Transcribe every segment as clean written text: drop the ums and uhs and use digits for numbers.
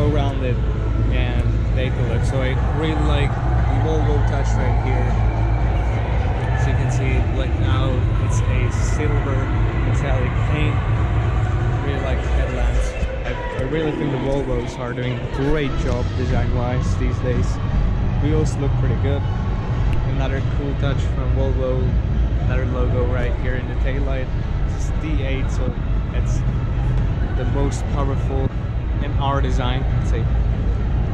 go around it and take a look. So I really like the Volvo touch right here. As you can see, like now it's a silver metallic paint. Really like the headlamps. I really think the Volvos are doing a great job design-wise these days. Wheels look pretty good. Another cool touch from Volvo. Another logo right here in the taillight. This is D8, so it's the most powerful in our design. It's a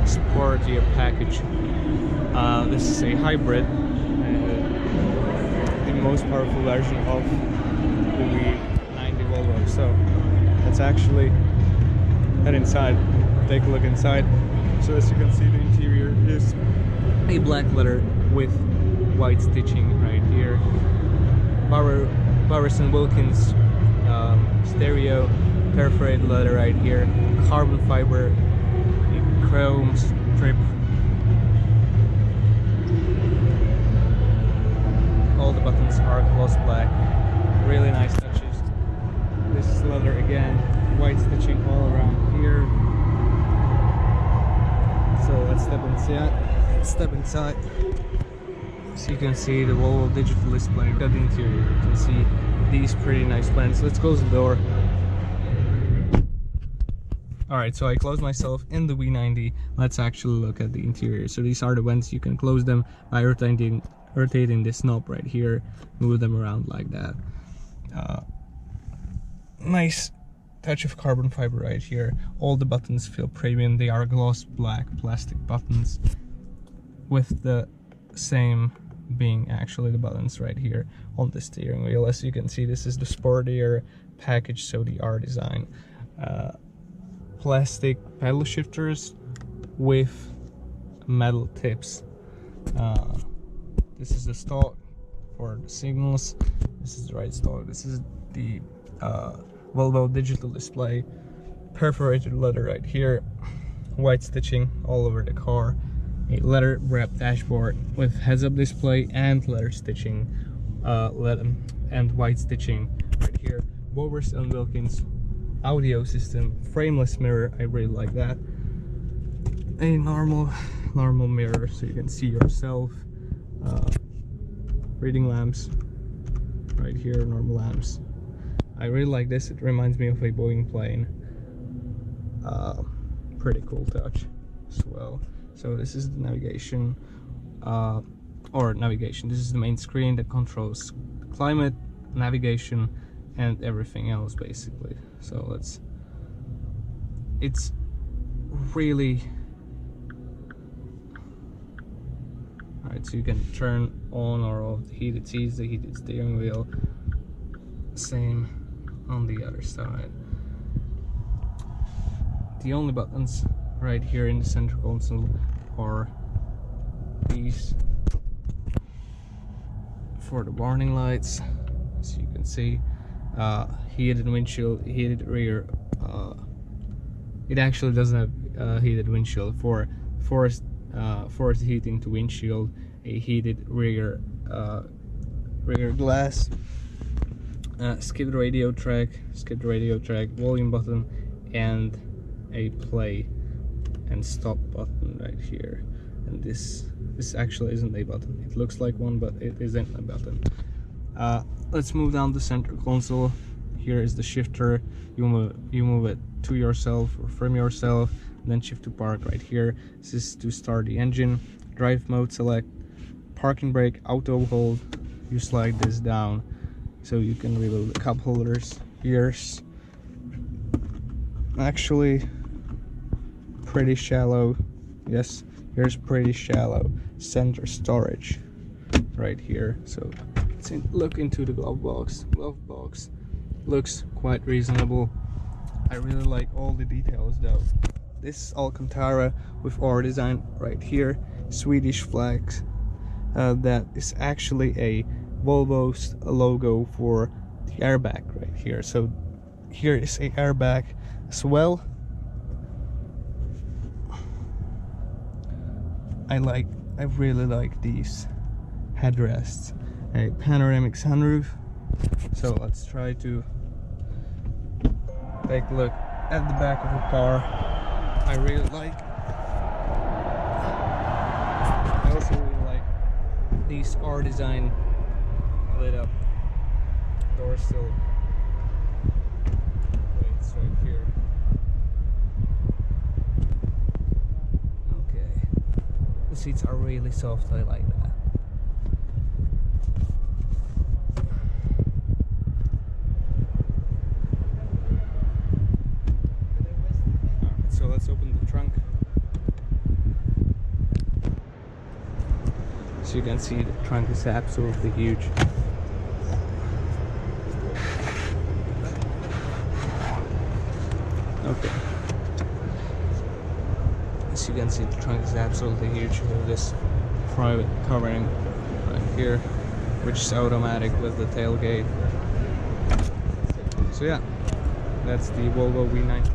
sportier package. This is a hybrid, the most powerful version of the V90 Volvo. So let's actually head inside, take a look inside. So as you can see, the interior is a black leather with white stitching right here. Bowers & Wilkins stereo, perforated leather right here, carbon fiber, chrome strip. All the buttons are gloss black. Really nice touches. This is leather again, white stitching all around here. So let's step inside. So you can see the Volvo digital display at the interior. You can see these pretty nice plants. Let's close the door. Alright, so I closed myself in the V90. Let's actually look at the interior. So these are the vents. You can close them by rotating this knob right here. Move them around like that. Nice touch of carbon fiber right here. All the buttons feel premium. They are gloss black plastic buttons with the same being actually the buttons right here on the steering wheel. As you can see, this is the sportier package, so the R design. Plastic pedal shifters with metal tips. This is the stock for the signals. This is the right stock. This is the Volvo digital display, perforated leather right here, white stitching all over the car, a leather wrapped dashboard with heads-up display and leather stitching, and white stitching right here. Bowers & Wilkins audio system, frameless mirror. I really like that. A normal mirror so you can see yourself. Reading lamps right here, normal lamps. I really like this. It reminds me of a Boeing plane. Pretty cool touch as well. So this is the navigation, this is the main screen that controls climate, navigation, and everything else basically. So it's really, alright, so you can turn on or off the heated seats, the heated steering wheel. Same on the other side. The only buttons right here in the center console are these for the warning lights. As you can see, heated windshield, heated rear. It actually doesn't have heated windshield. For forced heating to windshield, a heated rear glass. Skip radio track, volume button, and a play and stop button right here. And this actually isn't a button. It looks like one, but it isn't a button. Let's move down the center console. Here is the shifter. You move it to yourself or from yourself, and then shift to park right here. This is to start the engine. Drive mode select, parking brake, auto hold. You slide this down so you can reload the cup holders. Here's actually pretty shallow. Yes, here's pretty shallow center storage right here. So let's look into the glove box. Glove box looks quite reasonable. I really like all the details though. This is Alcantara with our design right here. Swedish flags. That is actually a Volvo's logo for the airbag right here. So here is a airbag as well. I really like these headrests. A panoramic sunroof. So let's try to take a look at the back of the car. I really like. I also really like these R design lit up door still. Wait, it's right here. Okay. The seats are really soft, I like that. Alright, so let's open the trunk. So you can see the trunk is absolutely huge. Okay. As you can see, the trunk is absolutely huge. You have this private covering right here, which is automatic with the tailgate. So yeah, that's the Volvo V90.